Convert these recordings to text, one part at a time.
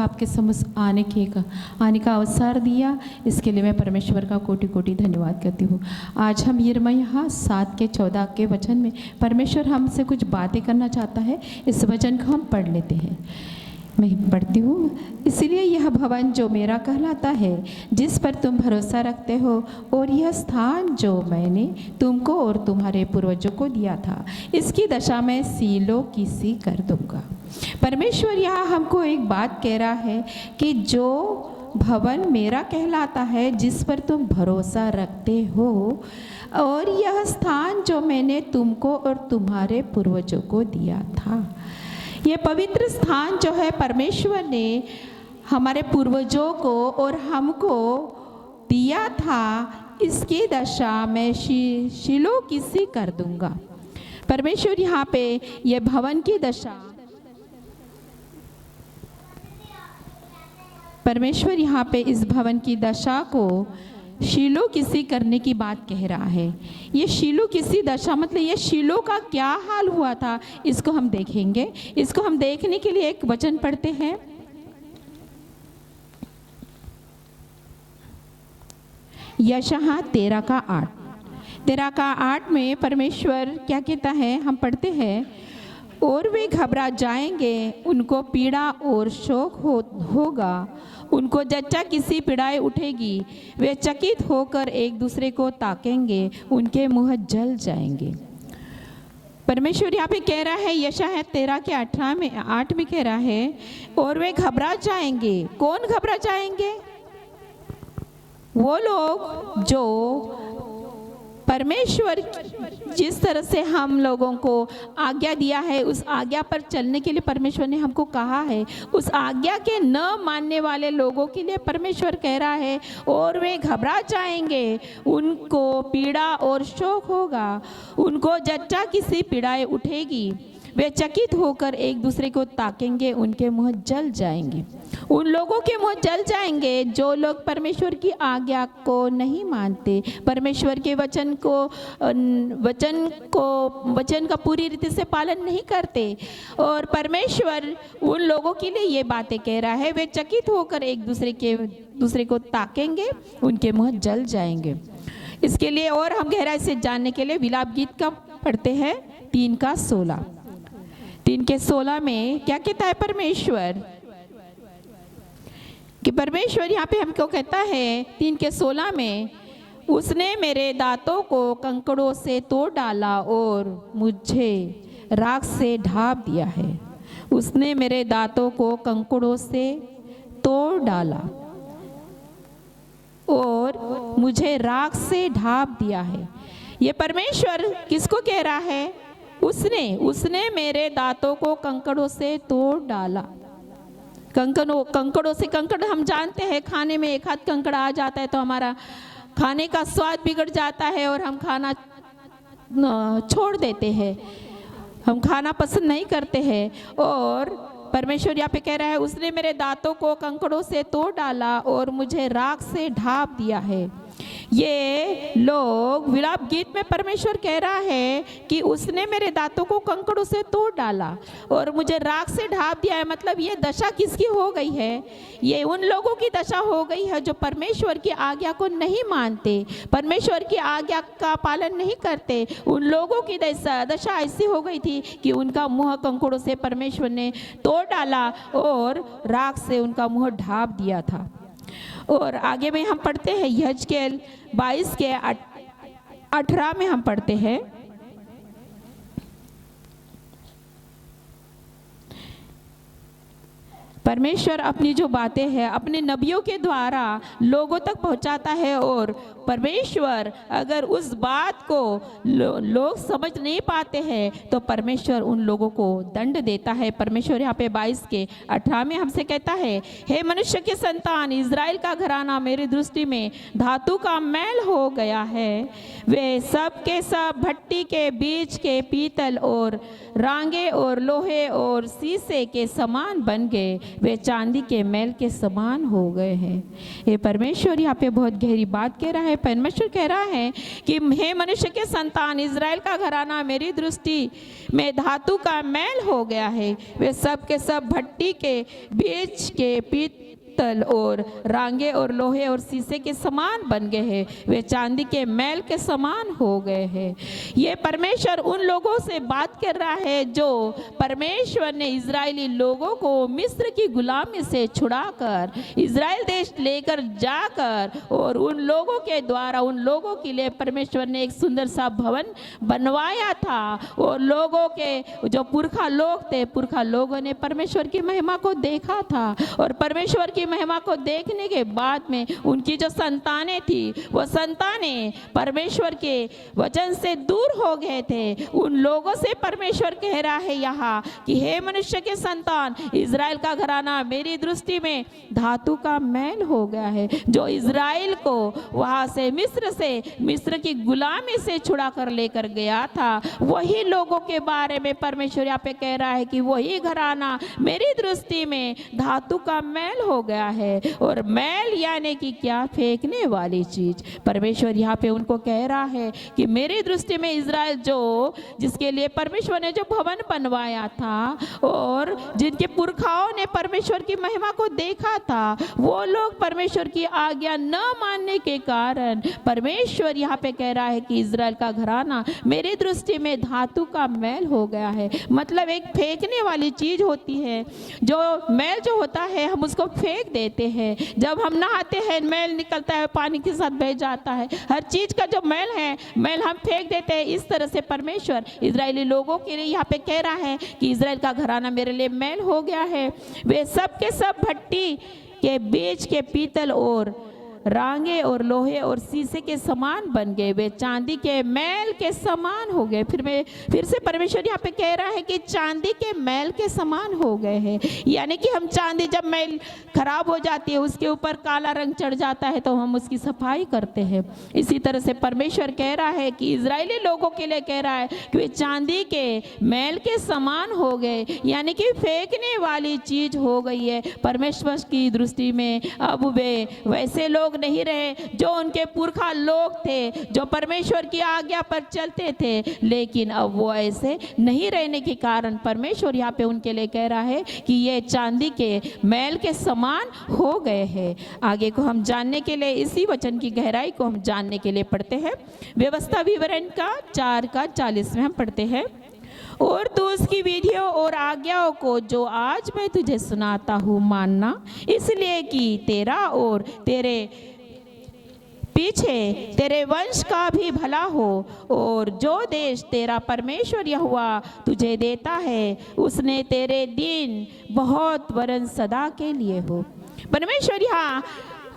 आपके समझ आने का अवसर दिया, इसके लिए मैं परमेश्वर का कोटि कोटि धन्यवाद करती हूँ। आज हम यिर्मयाह 7 के 14 के वचन में परमेश्वर हमसे कुछ बातें करना चाहता है। इस वचन को हम पढ़ लेते हैं। मैं पढ़ती हूँ। इसलिए यह भवन जो मेरा कहलाता है, जिस पर तुम भरोसा रखते हो, और यह स्थान जो मैंने तुमको और तुम्हारे पूर्वजों को दिया था, इसकी दशा मैं सीलो की सी कर दूंगा। परमेश्वर यहाँ हमको एक बात कह रहा है कि जो भवन मेरा कहलाता है, जिस पर तुम भरोसा रखते हो, और यह स्थान जो मैंने तुमको और तुम्हारे पूर्वजों को दिया था, ये पवित्र स्थान जो है परमेश्वर ने हमारे पूर्वजों को और हमको दिया था, इसकी दशा मैं शीलो की सी कर दूंगा। परमेश्वर यहाँ पे ये भवन की दशा, परमेश्वर यहाँ पे इस भवन की दशा को शीलो किसी करने की बात कह रहा है। ये शीलो किसी दशा मतलब ये शीलो का क्या हाल हुआ था, इसको हम देखेंगे। इसको हम देखने के लिए एक वचन पढ़ते हैं। यशायाह 13:8 में परमेश्वर क्या कहता है, हम पढ़ते हैं। और वे घबरा जाएंगे, उनको पीड़ा और शोक होगा, उनको जच्चा किसी पीड़ाएं उठेगी, वे चकित होकर एक दूसरे को ताकेंगे, उनके मुंह जल जाएंगे। परमेश्वर यहाँ पे कह रहा है, यशायाह 13:8 में कह रहा है, और वे घबरा जाएंगे। कौन घबरा जाएंगे? वो लोग जो परमेश्वर जिस तरह से हम लोगों को आज्ञा दिया है, उस आज्ञा पर चलने के लिए परमेश्वर ने हमको कहा है, उस आज्ञा के न मानने वाले लोगों के लिए परमेश्वर कह रहा है, और वे घबरा जाएंगे, उनको पीड़ा और शोक होगा, उनको जच्चा किसी पीड़ाएं उठेगी, वे चकित होकर एक दूसरे को ताकेंगे, उनके मुंह जल जाएंगे। उन लोगों के मुंह जल जाएंगे जो लोग परमेश्वर की आज्ञा को नहीं मानते, परमेश्वर के वचन का पूरी रीति से पालन नहीं करते। और परमेश्वर उन लोगों के लिए ये बातें कह रहा है, वे चकित होकर एक दूसरे को ताकेंगे, उनके मुंह जल जाएंगे। इसके लिए और हम गहराई से जानने के लिए विलाप गीत का पढ़ते हैं 3:16 में क्या कहता है परमेश्वर, कि परमेश्वर यहाँ पे हमको कहता है 3:16 में, उसने मेरे दांतों को कंकड़ों से तोड़ डाला और मुझे राख से ढाप दिया है। उसने मेरे दांतों को कंकड़ों से तोड़ डाला और मुझे राख से ढाप दिया है। ये परमेश्वर किसको कह रहा है? उसने मेरे दांतों को कंकड़ों से तोड़ डाला। कंकड़ों से, कंकड़ हम जानते हैं, खाने में एक हाथ कंकड़ आ जाता है तो हमारा खाने का स्वाद बिगड़ जाता है और हम खाना छोड़ देते हैं, हम खाना पसंद नहीं करते हैं। और परमेश्वर यहाँ पे कह रहा है, उसने मेरे दांतों को कंकड़ों से तोड़ डाला और मुझे राख से ढाप दिया है। ये लोग विलाप गीत में परमेश्वर कह रहा है कि उसने मेरे दांतों को कंकड़ों से तोड़ डाला और मुझे राख से ढाप दिया है। मतलब ये दशा किसकी हो गई है? ये उन लोगों की दशा हो गई है जो परमेश्वर की आज्ञा को नहीं मानते, परमेश्वर की आज्ञा का पालन नहीं करते। उन लोगों की दशा ऐसी हो गई थी कि उनका मुंह कंकड़ों से परमेश्वर ने तोड़ डाला और राख से उनका मुंह ढाप दिया था। और आगे में हम पढ़ते हैं यहेजकेल 22:18 में हम पढ़ते हैं, परमेश्वर अपनी जो बातें हैं अपने नबियों के द्वारा लोगों तक पहुंचाता है। और परमेश्वर अगर उस बात को लोग समझ नहीं पाते हैं तो परमेश्वर उन लोगों को दंड देता है। परमेश्वर यहाँ पे 22:18 में हमसे कहता है, हे मनुष्य के संतान, इज़राइल का घराना मेरी दृष्टि में धातु का मैल हो गया है। वे सब के सब भट्टी के बीच के पीतल और रांगे और लोहे और शीशे के समान बन गए। वे चांदी के मैल के समान हो गए हैं। ये परमेश्वर यहाँ पे बहुत गहरी बात कह रहा है। परमेश्वर कह रहा है कि हे मनुष्य के संतान, इज़राइल का घराना मेरी दृष्टि में धातु का मैल हो गया है। वे सब के सब भट्टी के बीच के पीतल और रांगे और लोहे और शीशे के समान बन गए हैं। वे चांदी के मैल के समान हो गए हैं। ये परमेश्वर उन लोगों से बात कर रहा है जो परमेश्वर ने इजरायली लोगों को मिस्र की गुलामी से छुड़ाकर इजराइल देश लेकर जाकर और उन लोगों के द्वारा उन लोगों के लिए परमेश्वर ने एक सुंदर सा भवन बनवाया था। और लोगों के जो पुरखा लोग थे, पुरखा लोगों ने परमेश्वर की महिमा को देखा था और परमेश्वर की महिमा को देखने के बाद में उनकी जो संतानें थी, वो संतानें परमेश्वर के वचन से दूर हो गए थे। उन लोगों से परमेश्वर कह रहा है यहाँ कि हे मनुष्य के संतान, इजराइल का घराना मेरी दृष्टि में धातु का मैल हो गया है। जो इजराइल को वहां से मिस्र की गुलामी से छुड़ा कर लेकर गया था, वही लोगों के बारे में परमेश्वर यहाँ पे कह रहा है कि वही घराना मेरी दृष्टि में धातु का मैल हो गया है। और मैल यानी कि क्या? फेंकने वाली चीज। परमेश्वर यहाँ पे उनको कह रहा है कि मेरी दृष्टि में इजराइल जिसके लिए परमेश्वर ने जो भवन बनवाया था और जिनके पुरखाओं ने परमेश्वर की महिमा को देखा था, वो लोग परमेश्वर की आज्ञा न मानने के कारण परमेश्वर यहाँ पे कह रहा है कि इजराइल का घराना मेरी दृष्टि में धातु का मैल हो गया है। मतलब एक फेंकने वाली चीज होती है। जो मैल जो होता है हम उसको फेंक देते हैं। जब हम नहाते हैं मैल निकलता है, पानी के साथ बह जाता है। हर चीज का जो मैल है, मैल हम फेंक देते हैं। इस तरह से परमेश्वर इजरायली लोगों के लिए यहाँ पे कह रहा है कि इजराइल का घराना मेरे लिए मैल हो गया है। वे सब के सब भट्टी के बीच के पीतल और रांगे और लोहे और शीशे के समान बन गए। वे चांदी के मैल के समान हो गए। फिर से परमेश्वर यहाँ पे कह रहा है कि चांदी के मैल के समान हो गए हैं। यानी कि हम चांदी जब मैल खराब हो जाती है, उसके ऊपर काला रंग चढ़ जाता है, तो हम उसकी सफाई करते हैं। इसी तरह से परमेश्वर कह रहा है कि इजरायली लोगों के लिए कह रहा है कि वे चांदी के मैल के समान हो गए, यानी कि फेंकने वाली चीज हो गई है। परमेश्वर की दृष्टि में अब वे वैसे लोग नहीं रहे जो उनके पुरखा लोग थे, जो परमेश्वर की आज्ञा पर चलते थे, लेकिन अब वो ऐसे नहीं रहने के कारण परमेश्वर यहाँ पे उनके लिए कह रहा है कि ये चांदी के मैल के समान हो गए हैं। आगे को हम जानने के लिए, इसी वचन की गहराई को हम जानने के लिए पढ़ते हैं व्यवस्था विवरण का 4:40 में हम पढ़ते हैं। और तू उसकी विधियों और आज्ञाओं को जो आज मैं तुझे सुनाता हूँ मानना, इसलिए कि तेरा और तेरे पीछे तेरे वंश का भी भला हो। और जो देश तेरा परमेश्वर यहोवा तुझे देता है, उसने तेरे दिन बहुत वरन सदा के लिए हो। परमेश्वर यहाँ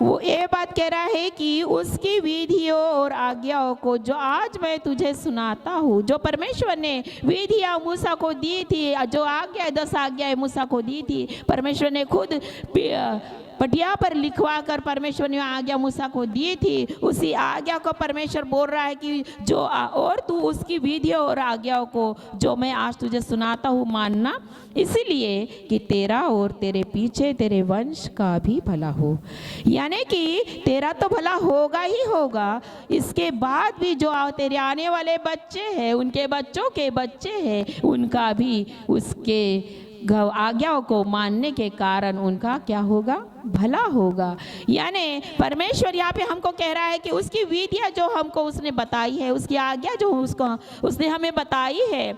वो ये बात कह रहा है कि उसकी विधियों और आज्ञाओं को जो आज मैं तुझे सुनाता हूँ, जो परमेश्वर ने विधियाँ मूसा को दी थी, जो आज्ञा 10 आज्ञाएं मूसा को दी थी, परमेश्वर ने खुद पटिया पर लिखवा कर परमेश्वर ने आज्ञा मूसा को दी थी। उसी आज्ञा को परमेश्वर बोल रहा है कि जो और तू उसकी विधियों और आज्ञाओं को जो मैं आज तुझे सुनाता हूँ मानना, इसलिए कि तेरा और तेरे पीछे तेरे वंश का भी भला हो। यानी कि तेरा तो भला होगा ही होगा, इसके बाद भी जो तेरे आने वाले बच्चे हैं, उनके बच्चों के बच्चे हैं, उनका भी उसके आज्ञाओं को मानने के कारण उनका क्या होगा? भला होगा। यानी परमेश्वर यहाँ पे हमको कह रहा है कि उसकी विधियाँ जो हमको उसने बताई है, उसकी आज्ञा जो उसने हमें बताई है,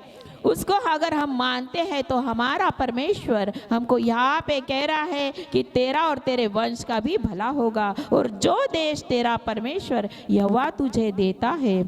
उसको अगर हम मानते हैं तो हमारा परमेश्वर हमको यहाँ पे कह रहा है कि तेरा और तेरे वंश का भी भला होगा। और जो देश तेरा परमेश्वर यहोवा तुझे देता है,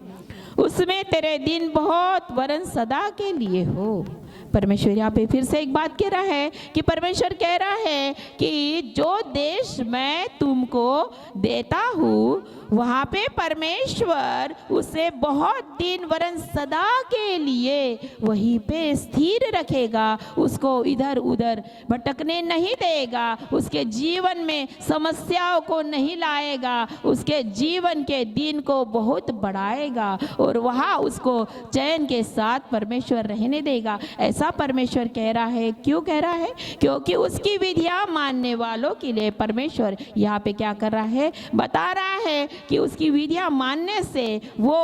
उसमें तेरे दिन बहुत वरन सदा के लिए हो। परमेश्वर यहाँ पे फिर से एक बात कह रहा है कि परमेश्वर कह रहा है कि जो देश मैं तुमको देता हूँ, वहाँ पे परमेश्वर उसे बहुत दिन वरन सदा के लिए वहीं पे स्थिर रखेगा, उसको इधर उधर भटकने नहीं देगा, उसके जीवन में समस्याओं को नहीं लाएगा, उसके जीवन के दिन को बहुत बढ़ाएगा और वहाँ उसको चैन के साथ परमेश्वर रहने देगा। ऐसा ऐसा परमेश्वर कह रहा है। क्यों कह रहा है? क्योंकि उसकी विधियां मानने वालों के लिए परमेश्वर यहाँ पे क्या कर रहा है, बता रहा है कि उसकी विधियां मानने से वो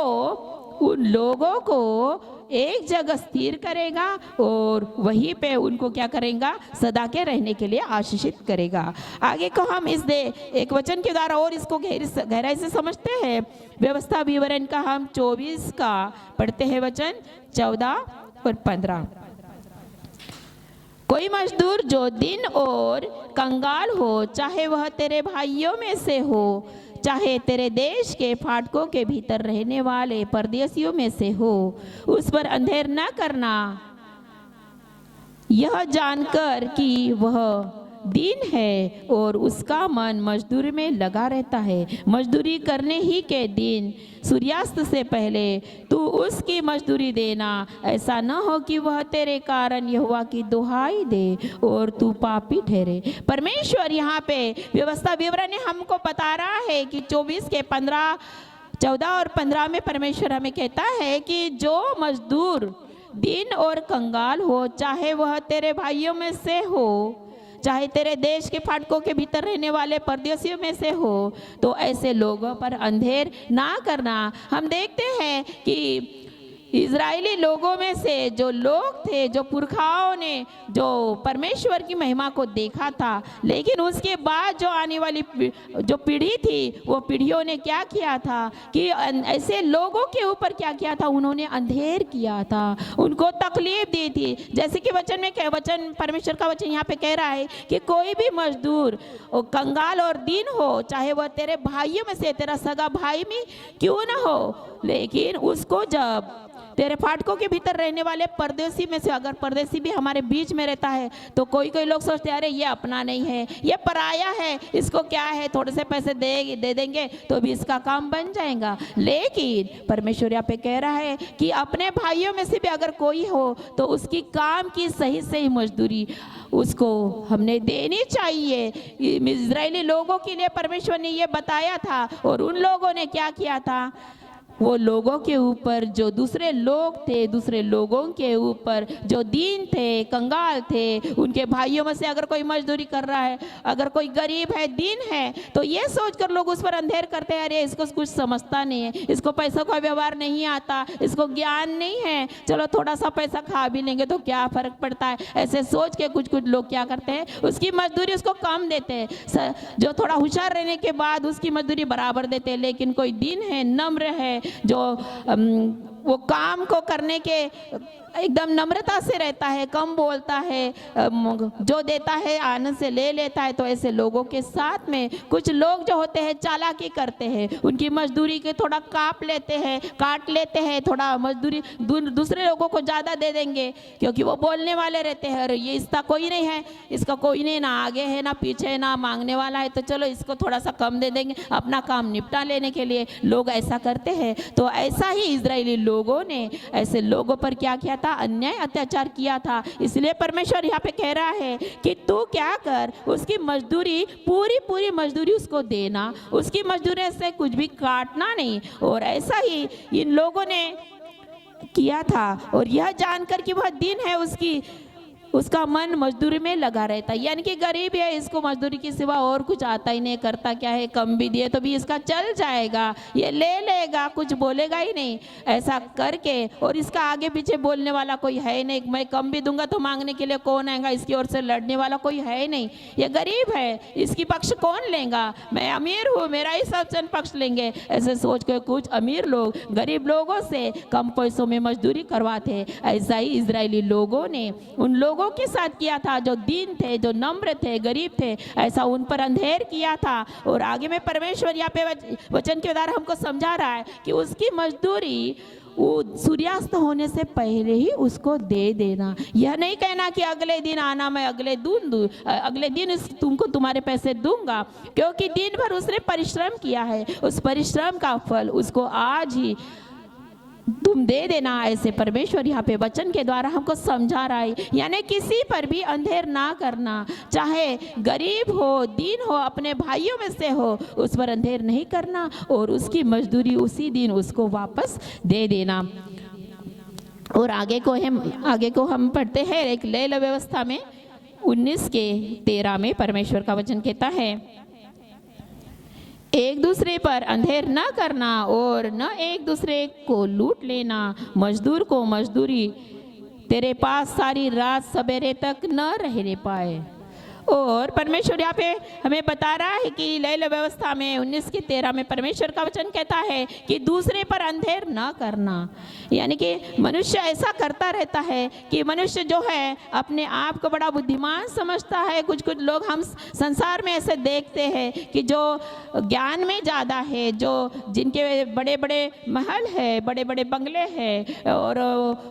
उन लोगों को एक जगह स्थिर करेगा और वहीं पे उनको क्या करेगा, सदा के रहने के लिए आशीषित करेगा। आगे को हम इस एक वचन के द्वारा और इसको गहराई से समझते हैं। व्यवस्था विवरण का हम 24 का पढ़ते हैं, वचन 14 और 15। कोई मजदूर जो दिन और कंगाल हो, चाहे वह तेरे भाइयों में से हो, चाहे तेरे देश के फाटकों के भीतर रहने वाले परदेशियों में से हो, उस पर अंधेर न करना, यह जानकर कि वह दिन है और उसका मन मजदूरी में लगा रहता है। मजदूरी करने ही के दिन सूर्यास्त से पहले तू उसकी मजदूरी देना, ऐसा न हो कि वह तेरे कारण यहोवा की दुहाई दे और तू पापी ठहरे। परमेश्वर यहाँ पे व्यवस्था विवरण हमको बता रहा है कि 24 के 15, 14 और 15 में परमेश्वर हमें कहता है कि जो मजदूर दिन और कंगाल हो, चाहे वह तेरे भाइयों में से हो, चाहे तेरे देश के फाटकों के भीतर रहने वाले परदेशियों में से हो, तो ऐसे लोगों पर अंधेर ना करना। हम देखते हैं कि इजरायली लोगों में से जो लोग थे, जो पुरखाओं ने जो परमेश्वर की महिमा को देखा था, लेकिन उसके बाद जो आने वाली जो पीढ़ी थी, वो पीढ़ियों ने क्या किया था कि ऐसे लोगों के ऊपर क्या किया था, उन्होंने अंधेर किया था, उनको तकलीफ दी थी। जैसे कि वचन में वचन परमेश्वर का वचन यहाँ पे कह रहा है कि कोई भी मजदूर कंगाल और दीन हो, चाहे वह तेरे भाइयों में से तेरा सगा भाई में क्यों ना हो, लेकिन उसको जब तेरे फाटकों के भीतर रहने वाले परदेशी में से, अगर परदेशी भी हमारे बीच में रहता है तो कोई कोई लोग सोचते हैं अरे ये अपना नहीं है, ये पराया है, इसको क्या है, थोड़े से पैसे दे देंगे तो भी इसका काम बन जाएगा। लेकिन परमेश्वर यहाँ पे कह रहा है कि अपने भाइयों में से भी अगर कोई हो तो उसकी काम की सही सही मजदूरी उसको हमने देनी चाहिए। इजरायली लोगों के लिए परमेश्वर ने ये बताया था और उन लोगों ने क्या किया था, वो लोगों के ऊपर जो दूसरे लोग थे, दूसरे लोगों के ऊपर जो दीन थे, कंगाल थे, उनके भाइयों में से अगर कोई मजदूरी कर रहा है, अगर कोई गरीब है, दीन है, तो ये सोचकर लोग उस पर अंधेर करते हैं, अरे इसको कुछ समझता नहीं है, इसको पैसों का व्यवहार नहीं आता, इसको ज्ञान नहीं है, चलो थोड़ा सा पैसा खा भी लेंगे तो क्या फर्क पड़ता है। ऐसे सोच के कुछ कुछ लोग क्या करते हैं, उसकी मजदूरी उसको कम देते हैं, जो थोड़ा होशियार रहने के बाद उसकी मजदूरी बराबर देते हैं। लेकिन कोई दीन है, नम्र है, जो वो काम को करने के एकदम नम्रता से रहता है, कम बोलता है, जो देता है आनंद से ले लेता है, तो ऐसे लोगों के साथ में कुछ लोग जो होते हैं चालाकी करते हैं, उनकी मजदूरी के थोड़ा काट लेते हैं, थोड़ा मजदूरी दूसरे लोगों को ज़्यादा दे देंगे, क्योंकि वो बोलने वाले रहते हैं अरे ये इसका कोई नहीं है, इसका कोई नहीं, ना आगे है ना पीछे है, ना मांगने वाला है, तो चलो इसको थोड़ा सा कम दे देंगे अपना काम निपटा लेने के लिए। लोग ऐसा करते हैं। तो ऐसा ही इजरायली लोगों ने ऐसे लोगों पर क्या किया था, अन्याय अत्याचार किया था। इसलिए परमेश्वर यहाँ पे कह रहा है कि तू क्या कर, उसकी मजदूरी पूरी मजदूरी उसको देना, उसकी मजदूरी से कुछ भी काटना नहीं। और ऐसा ही इन लोगों ने किया था और यह जानकर कि वह दिन है, उसका मन मजदूरी में लगा रहता है। यानी कि गरीब है, इसको मजदूरी के सिवा और कुछ आता ही नहीं, करता क्या है, कम भी दिए तो भी इसका चल जाएगा, ये ले लेगा, कुछ बोलेगा ही नहीं। ऐसा करके और इसका आगे पीछे बोलने वाला कोई है नहीं, मैं कम भी दूंगा तो मांगने के लिए कौन आएगा, इसकी ओर से लड़ने वाला कोई है नहीं, ये गरीब है, इसकी पक्ष कौन लेगा, मैं अमीर हूँ, मेरा ही सब जन पक्ष लेंगे। ऐसे सोच के कुछ अमीर लोग गरीब लोगों से कम पैसों में मजदूरी करवाते। ऐसा ही इजरायली लोगों ने उन लोगों के साथ किया था जो दीन थे, जो नम्र थे, गरीब थे, ऐसा उन पर अंधेर किया था। और आगे में परमेश्वर यहाँ पे वचन के द्वारा हमको समझा रहा है कि उसकी मजदूरी वो सूर्यास्त होने से पहले ही उसको दे देना। यह नहीं कहना कि अगले दिन आना, मैं अगले दिन तुमको तुम्हारे पैसे दूंगा, क्योंकि दिन भर उसने परिश्रम किया है, उस परिश्रम का फल उसको आज ही तुम दे देना। ऐसे परमेश्वर यहाँ पे वचन के द्वारा हमको समझा रहा है। यानी किसी पर भी अंधेर ना करना, चाहे गरीब हो, दीन हो, अपने भाइयों में से हो, उस पर अंधेर नहीं करना और उसकी मजदूरी उसी दिन उसको वापस दे देना। और आगे को हम पढ़ते हैं एक लैला व्यवस्था में 19:13 में परमेश्वर का वचन कहता है, एक दूसरे पर अंधेर न करना और न एक दूसरे को लूट लेना, मजदूर को मजदूरी तेरे पास सारी रात सवेरे तक न रहने पाए। और परमेश्वर यहाँ पे हमें बता रहा है कि लैला व्यवस्था में 19:13 में परमेश्वर का वचन कहता है कि दूसरे पर अंधेर न करना, यानी कि मनुष्य ऐसा करता रहता है कि मनुष्य जो है अपने आप को बड़ा बुद्धिमान समझता है। कुछ लोग हम संसार में ऐसे देखते हैं कि जो ज्ञान में ज़्यादा है, जो जिनके बड़े बड़े महल है, बड़े बड़े बंगले हैं, और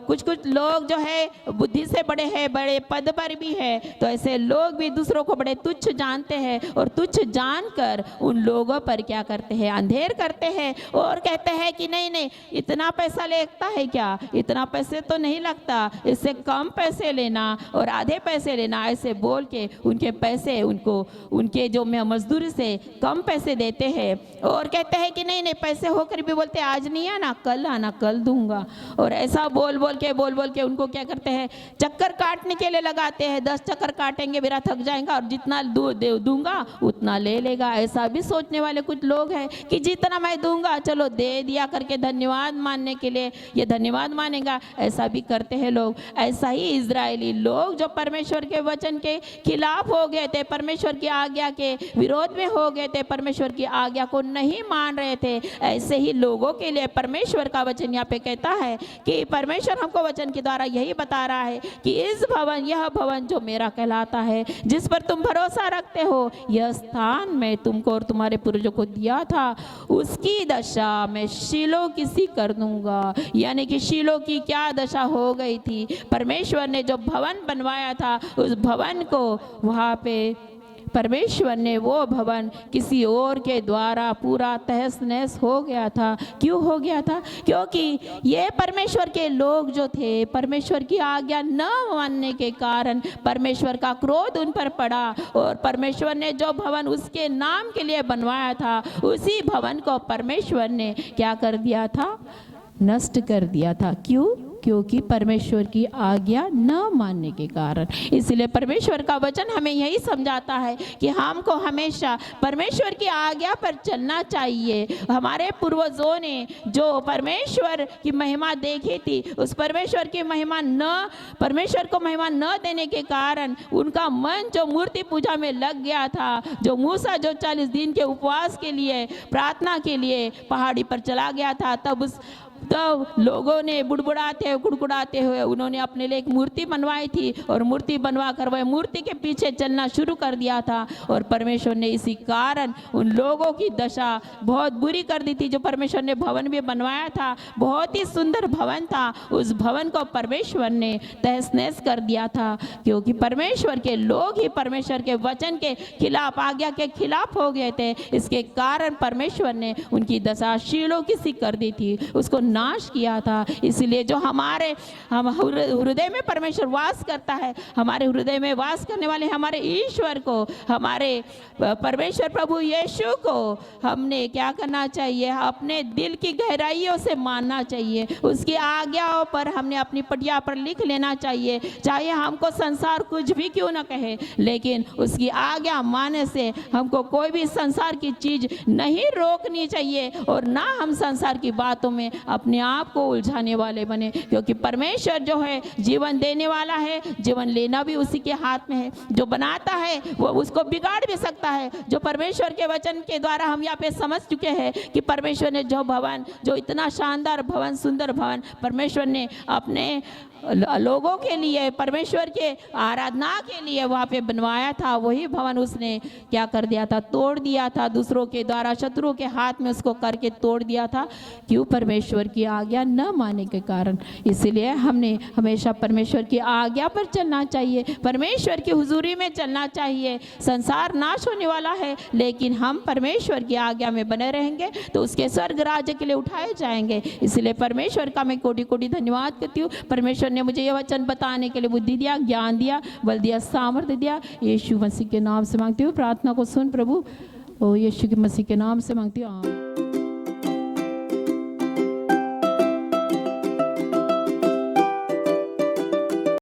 कुछ लोग जो है बुद्धि से बड़े हैं, बड़े पद पर भी है, तो ऐसे लोग भी दूसरों को बड़े तुच्छ जानते हैं और तुच्छ जानकर उन लोगों पर क्या करते हैं, अंधेर करते हैं और कहते हैं कि नहीं नहीं इतना पैसा लगता है क्या, इतना पैसे तो नहीं लगता, इससे कम पैसे लेना और आधे पैसे लेना, ऐसे बोल के उनके पैसे उनके जो मजदूरी से कम पैसे देते हैं और कहते हैं कि नहीं नहीं पैसे होकर भी बोलते आज नहीं आना, कल आना, कल दूंगा। और ऐसा बोल बोल के उनको क्या करते हैं, चक्कर काटने के लिए लगाते हैं। 10 चक्कर काटेंगे मेरा थक जाएगा और जितना दूंगा उतना ले लेगा। ऐसा भी सोचने वाले कुछ लोग हैं कि जितना मैं दूंगा चलो दे दिया करके धन्यवाद मानने के लिए ये धन्यवाद मानेगा, ऐसा भी करते हैं लोग। ऐसा ही इजरायली लोग जो परमेश्वर के वचन के खिलाफ हो गए थे, परमेश्वर की आज्ञा के विरोध में हो गए थे, परमेश्वर की आज्ञा को नहीं मान रहे थे, ऐसे ही लोगों के लिए परमेश्वर का वचन यहाँ पे कहता है कि परमेश्वर हमको वचन के द्वारा यही बता रहा है कि यह भवन जो मेरा कहलाता है, जिस पर तुम भरोसा रखते हो, यह स्थान मैं तुमको और तुम्हारे पूर्वजों को दिया था, उसकी दशा मैं शीलो की सी कर दूंगा। यानी कि शीलो की क्या दशा हो गई थी, परमेश्वर ने जो भवन बनवाया था उस भवन को वहाँ पे परमेश्वर ने वो भवन किसी और के द्वारा पूरा तहस नहस हो गया था। क्यों हो गया था? क्योंकि ये परमेश्वर के लोग जो थे, परमेश्वर की आज्ञा न मानने के कारण परमेश्वर का क्रोध उन पर पड़ा और परमेश्वर ने जो भवन उसके नाम के लिए बनवाया था, उसी भवन को परमेश्वर ने क्या कर दिया था? नष्ट कर दिया था। क्यों? क्योंकि परमेश्वर की आज्ञा न मानने के कारण। इसलिए परमेश्वर का वचन हमें यही समझाता है कि हमको हमेशा परमेश्वर की आज्ञा पर चलना चाहिए। हमारे पूर्वजों ने जो परमेश्वर की महिमा देखी थी, उस परमेश्वर को महिमा न देने के कारण उनका मन जो मूर्ति पूजा में लग गया था, जो मूसा जो 40 दिन के उपवास के लिए, प्रार्थना के लिए पहाड़ी पर चला गया था, तब लोगों ने गुड़गुड़ाते हुए उन्होंने अपने लिए एक मूर्ति बनवाई थी और मूर्ति बनवा कर वह मूर्ति के पीछे चलना शुरू कर दिया था। और परमेश्वर ने इसी कारण उन लोगों की दशा बहुत बुरी कर दी थी। जो परमेश्वर ने भवन भी बनवाया था, बहुत ही सुंदर भवन था, उस भवन को परमेश्वर ने तहस नहस कर दिया था, क्योंकि परमेश्वर के लोग ही परमेश्वर के वचन के खिलाफ, आज्ञा के खिलाफ हो गए थे। इसके कारण परमेश्वर ने उनकी दशा शीलो की सी कर दी थी, उसको नाश किया था। इसलिए जो हम हृदय में परमेश्वर वास करता है, हमारे हृदय में वास करने वाले हमारे ईश्वर को, हमारे परमेश्वर प्रभु यीशु को हमने क्या करना चाहिए? अपने दिल की गहराइयों से मानना चाहिए। उसकी आज्ञाओं पर हमने अपनी पटिया पर लिख लेना चाहिए, चाहे हमको संसार कुछ भी क्यों ना कहे, लेकिन उसकी आज्ञा मानने से हमको कोई भी संसार की चीज नहीं रोकनी चाहिए और ना हम संसार की बातों में अपने आप को उलझाने वाले बने, क्योंकि परमेश्वर जो है जीवन देने वाला है, जीवन लेना भी उसी के हाथ में है। जो बनाता है वो उसको बिगाड़ भी सकता है। जो परमेश्वर के वचन के द्वारा हम यहाँ पे समझ चुके हैं कि परमेश्वर ने जो भवन, जो इतना शानदार भवन, सुंदर भवन परमेश्वर ने अपने लोगों के लिए, परमेश्वर के आराधना के लिए वहाँ पे बनवाया था, वही भवन उसने क्या कर दिया था? तोड़ दिया था। दूसरों के द्वारा, शत्रुओं के हाथ में उसको करके तोड़ दिया था। क्यों? परमेश्वर की आज्ञा न मानने के कारण। इसलिए हमने हमेशा परमेश्वर की आज्ञा पर चलना चाहिए, परमेश्वर की हुजूरी में चलना चाहिए। संसार नाश होने वाला है, लेकिन हम परमेश्वर की आज्ञा में बने रहेंगे तो उसके स्वर्ग राज्य के लिए उठाए जाएंगे। इसलिए परमेश्वर का मैं कोटि कोटि धन्यवाद करती हूँ। परमेश्वर ने मुझे यह वचन बताने के लिए बुद्धि दिया, ज्ञान दिया, बल दिया, सामर्थ्य दिया। यीशु मसीह के नाम से मांगती हूँ, प्रार्थना को सुन प्रभु। ओ यीशु के मसीह के नाम से मांगती हूँ।